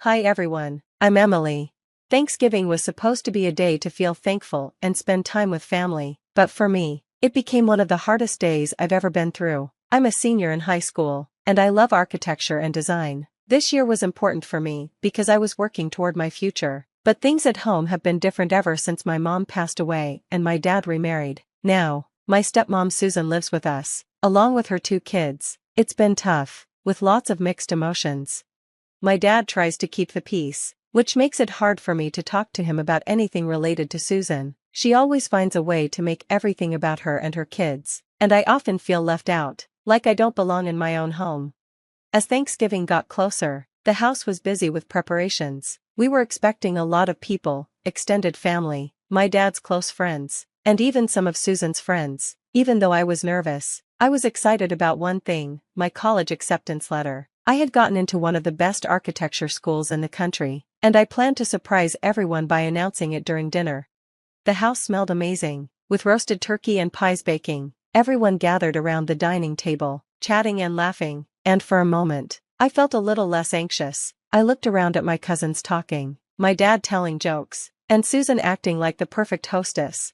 Hi everyone, I'm Emily. Thanksgiving was supposed to be a day to feel thankful and spend time with family, but for me, it became one of the hardest days I've ever been through. I'm a senior in high school, and I love architecture and design. This year was important for me because I was working toward my future, but things at home have been different ever since my mom passed away and my dad remarried. Now, my stepmom Susan lives with us, along with her 2 kids. It's been tough, with lots of mixed emotions. My dad tries to keep the peace, which makes it hard for me to talk to him about anything related to Susan. She always finds a way to make everything about her and her kids, and I often feel left out, like I don't belong in my own home. As Thanksgiving got closer, the house was busy with preparations. We were expecting a lot of people, extended family, my dad's close friends, and even some of Susan's friends. Even though I was nervous, I was excited about one thing: my college acceptance letter. I had gotten into one of the best architecture schools in the country, and I planned to surprise everyone by announcing it during dinner. The house smelled amazing, with roasted turkey and pies baking. Everyone gathered around the dining table, chatting and laughing, and for a moment, I felt a little less anxious. I looked around at my cousins talking, my dad telling jokes, and Susan acting like the perfect hostess.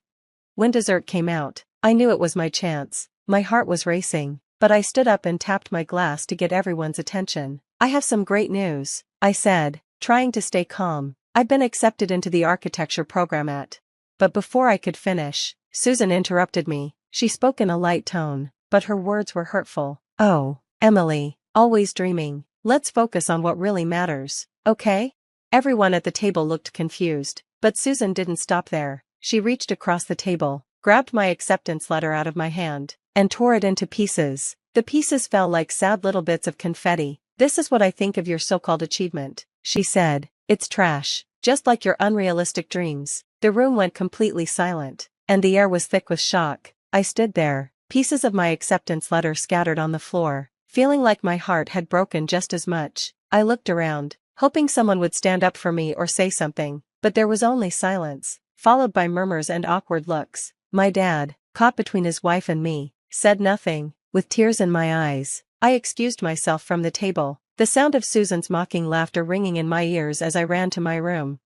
When dessert came out, I knew it was my chance. My heart was racing, but I stood up and tapped my glass to get everyone's attention. I have some great news, I said, trying to stay calm. I've been accepted into the architecture program at. But before I could finish, Susan interrupted me. She spoke in a light tone, but her words were hurtful. Oh, Emily, always dreaming. Let's focus on what really matters, okay? Everyone at the table looked confused, but Susan didn't stop there. She reached across the table, grabbed my acceptance letter out of my hand, and tore it into pieces. The pieces fell like sad little bits of confetti. "This is what I think of your so-called achievement," she said. "It's trash, just like your unrealistic dreams." The room went completely silent, and the air was thick with shock. I stood there, pieces of my acceptance letter scattered on the floor, feeling like my heart had broken just as much. I looked around, hoping someone would stand up for me or say something, but there was only silence, followed by murmurs and awkward looks. My dad, caught between his wife and me, said nothing. With tears in my eyes, I excused myself from the table, the sound of Susan's mocking laughter ringing in my ears as I ran to my room.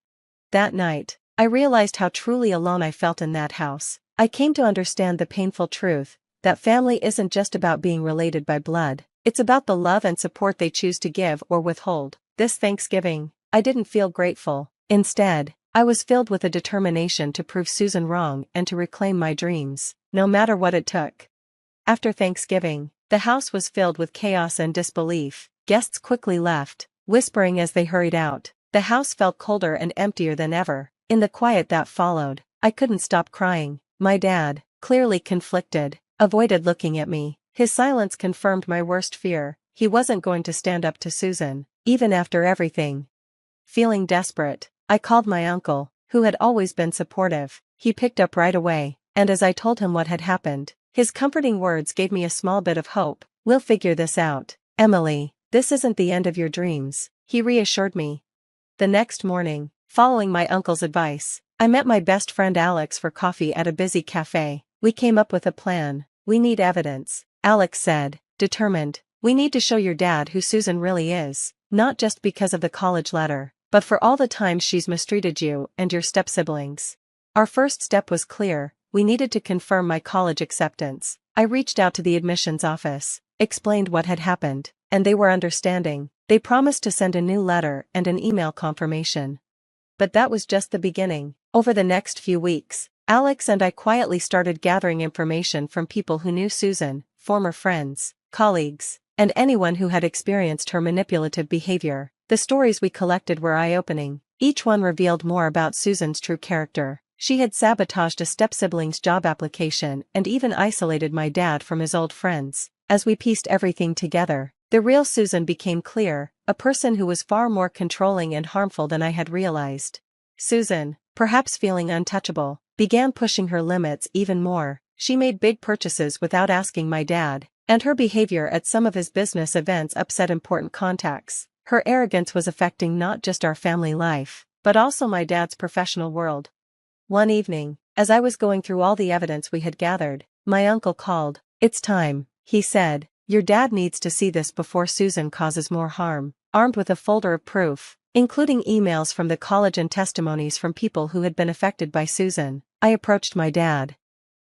That night, I realized how truly alone I felt in that house. I came to understand the painful truth that family isn't just about being related by blood, it's about the love and support they choose to give or withhold. This Thanksgiving, I didn't feel grateful. Instead, I was filled with a determination to prove Susan wrong and to reclaim my dreams, no matter what it took. After Thanksgiving, the house was filled with chaos and disbelief. Guests quickly left, whispering as they hurried out. The house felt colder and emptier than ever. In the quiet that followed, I couldn't stop crying. My dad, clearly conflicted, avoided looking at me. His silence confirmed my worst fear. He wasn't going to stand up to Susan, even after everything. Feeling desperate, I called my uncle, who had always been supportive. He picked up right away, and as I told him what had happened, his comforting words gave me a small bit of hope. "We'll figure this out, Emily. This isn't the end of your dreams," he reassured me. The next morning, following my uncle's advice, I met my best friend Alex for coffee at a busy cafe. We came up with a plan. "We need evidence," Alex said, determined. "We need to show your dad who Susan really is, not just because of the college letter, but for all the times she's mistreated you and your step-siblings." Our first step was clear. We needed to confirm my college acceptance. I reached out to the admissions office, explained what had happened, and they were understanding. They promised to send a new letter and an email confirmation. But that was just the beginning. Over the next few weeks, Alex and I quietly started gathering information from people who knew Susan, former friends, colleagues, and anyone who had experienced her manipulative behavior. The stories we collected were eye-opening. Each one revealed more about Susan's true character. She had sabotaged a step-sibling's job application and even isolated my dad from his old friends. As we pieced everything together, the real Susan became clear, a person who was far more controlling and harmful than I had realized. Susan, perhaps feeling untouchable, began pushing her limits even more. She made big purchases without asking my dad, and her behavior at some of his business events upset important contacts. Her arrogance was affecting not just our family life, but also my dad's professional world. One evening, as I was going through all the evidence we had gathered, my uncle called. "It's time," he said. "Your dad needs to see this before Susan causes more harm." Armed with a folder of proof, including emails from the college and testimonies from people who had been affected by Susan. I approached my dad.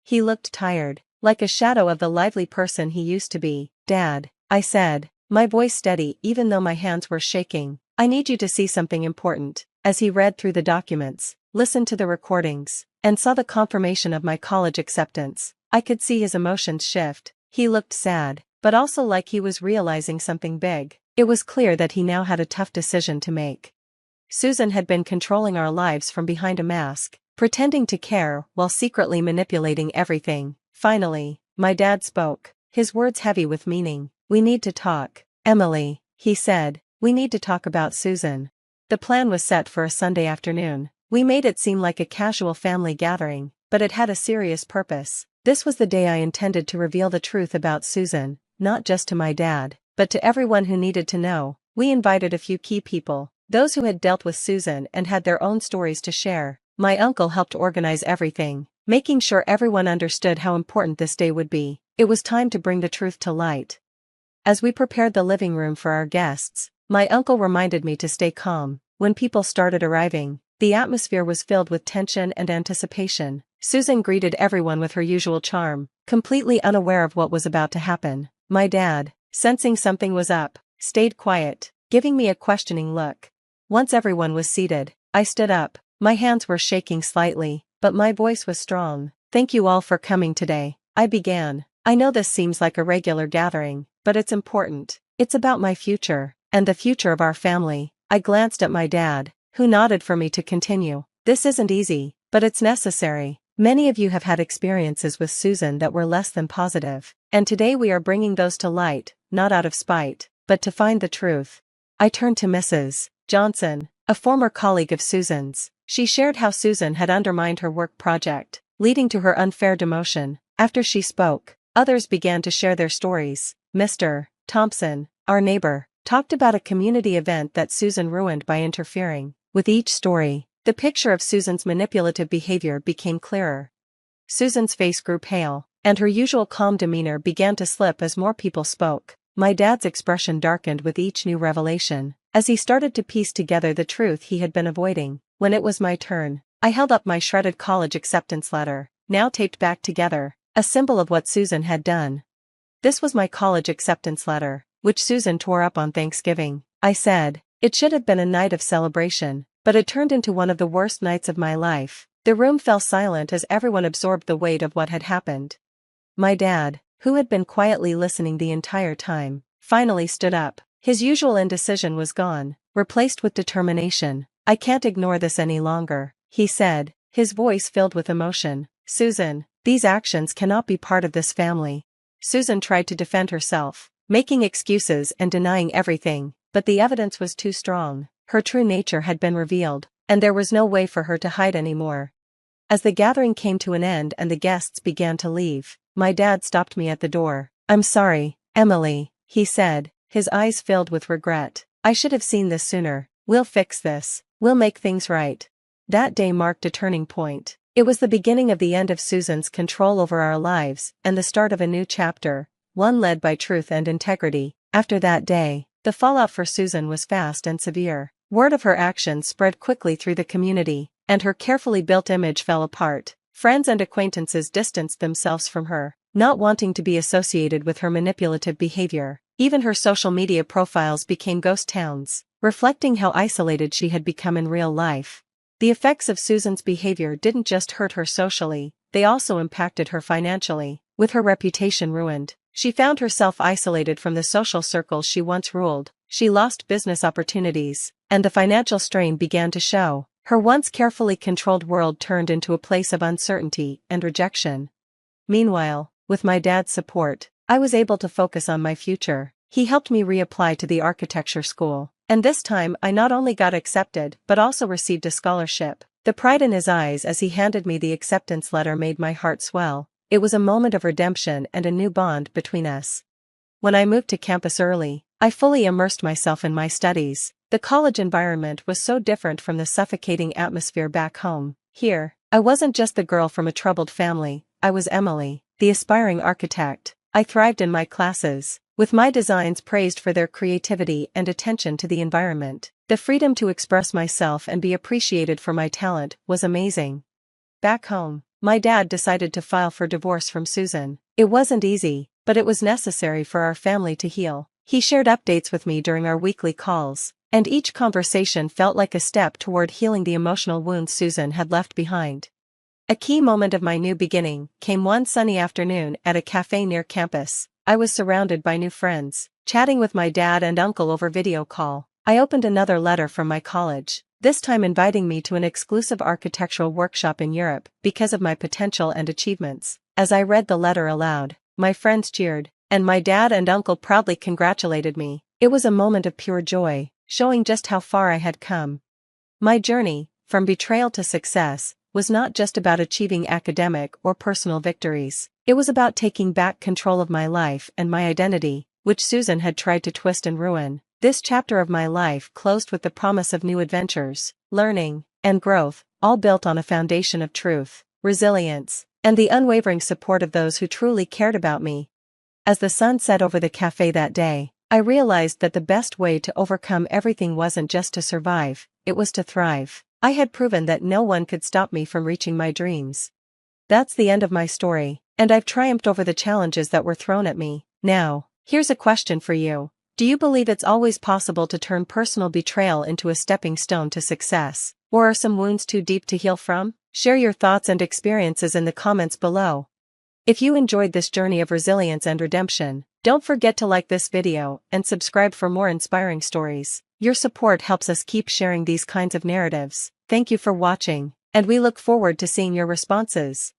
He looked tired, like a shadow of the lively person he used to be. "Dad," I said, my voice steady even though my hands were shaking, "I need you to see something important." As he read through the documents, listened to the recordings, and saw the confirmation of my college acceptance, I could see his emotions shift. He looked sad, but also like he was realizing something big. It was clear that he now had a tough decision to make. Susan had been controlling our lives from behind a mask, pretending to care while secretly manipulating everything. Finally, my dad spoke, his words heavy with meaning. "We need to talk, Emily," he said. "We need to talk about Susan." The plan was set for a Sunday afternoon. We made it seem like a casual family gathering, but it had a serious purpose. This was the day I intended to reveal the truth about Susan, not just to my dad, but to everyone who needed to know. We invited a few key people, those who had dealt with Susan and had their own stories to share. My uncle helped organize everything, making sure everyone understood how important this day would be. It was time to bring the truth to light. As we prepared the living room for our guests, my uncle reminded me to stay calm. When people started arriving, the atmosphere was filled with tension and anticipation. Susan greeted everyone with her usual charm, completely unaware of what was about to happen. My dad, sensing something was up, stayed quiet, giving me a questioning look. Once everyone was seated, I stood up. My hands were shaking slightly, but my voice was strong. "Thank you all for coming today," I began. "I know this seems like a regular gathering, but it's important. It's about my future, and the future of our family." I glanced at my dad, who nodded for me to continue. "This isn't easy, but it's necessary. Many of you have had experiences with Susan that were less than positive, and today we are bringing those to light, not out of spite, but to find the truth." I turned to Mrs. Johnson, a former colleague of Susan's. She shared how Susan had undermined her work project, leading to her unfair demotion. After she spoke, others began to share their stories. Mr. Thompson, our neighbor, talked about a community event that Susan ruined by interfering. With each story, the picture of Susan's manipulative behavior became clearer. Susan's face grew pale, and her usual calm demeanor began to slip as more people spoke. My dad's expression darkened with each new revelation, as he started to piece together the truth he had been avoiding. When it was my turn, I held up my shredded college acceptance letter, now taped back together, a symbol of what Susan had done. "This was my college acceptance letter, which Susan tore up on Thanksgiving," I said. "It should have been a night of celebration, but it turned into one of the worst nights of my life." The room fell silent as everyone absorbed the weight of what had happened. My dad, who had been quietly listening the entire time, finally stood up. His usual indecision was gone, replaced with determination. "I can't ignore this any longer," he said, his voice filled with emotion. "Susan, these actions cannot be part of this family." Susan tried to defend herself, making excuses and denying everything, but the evidence was too strong. Her true nature had been revealed, and there was no way for her to hide anymore. As the gathering came to an end and the guests began to leave, my dad stopped me at the door. "I'm sorry, Emily," he said, his eyes filled with regret. "I should have seen this sooner. We'll fix this. We'll make things right." That day marked a turning point. It was the beginning of the end of Susan's control over our lives, and the start of a new chapter, one led by truth and integrity. After that day, the fallout for Susan was fast and severe. Word of her actions spread quickly through the community, and her carefully built image fell apart. Friends and acquaintances distanced themselves from her, not wanting to be associated with her manipulative behavior. Even her social media profiles became ghost towns, reflecting how isolated she had become in real life. The effects of Susan's behavior didn't just hurt her socially, they also impacted her financially. With her reputation ruined, she found herself isolated from the social circles she once ruled. She lost business opportunities, and the financial strain began to show. Her once carefully controlled world turned into a place of uncertainty and rejection. Meanwhile, with my dad's support, I was able to focus on my future. He helped me reapply to the architecture school, and this time I not only got accepted but also received a scholarship. The pride in his eyes as he handed me the acceptance letter made my heart swell. It was a moment of redemption and a new bond between us. When I moved to campus early, I fully immersed myself in my studies. The college environment was so different from the suffocating atmosphere back home. Here, I wasn't just the girl from a troubled family, I was Emily, the aspiring architect. I thrived in my classes, with my designs praised for their creativity and attention to the environment. The freedom to express myself and be appreciated for my talent was amazing. Back home, my dad decided to file for divorce from Susan. It wasn't easy, but it was necessary for our family to heal. He shared updates with me during our weekly calls, and each conversation felt like a step toward healing the emotional wounds Susan had left behind. A key moment of my new beginning came one sunny afternoon at a cafe near campus. I was surrounded by new friends, chatting with my dad and uncle over video call. I opened another letter from my college, this time inviting me to an exclusive architectural workshop in Europe because of my potential and achievements. As I read the letter aloud, my friends cheered, and my dad and uncle proudly congratulated me. It was a moment of pure joy, showing just how far I had come. My journey, from betrayal to success, was not just about achieving academic or personal victories. It was about taking back control of my life and my identity, which Susan had tried to twist and ruin. This chapter of my life closed with the promise of new adventures, learning, and growth, all built on a foundation of truth, resilience, and the unwavering support of those who truly cared about me. As the sun set over the cafe that day, I realized that the best way to overcome everything wasn't just to survive, it was to thrive. I had proven that no one could stop me from reaching my dreams. That's the end of my story, and I've triumphed over the challenges that were thrown at me. Now, here's a question for you. Do you believe it's always possible to turn personal betrayal into a stepping stone to success? Or are some wounds too deep to heal from? Share your thoughts and experiences in the comments below. If you enjoyed this journey of resilience and redemption, don't forget to like this video and subscribe for more inspiring stories. Your support helps us keep sharing these kinds of narratives. Thank you for watching, and we look forward to seeing your responses.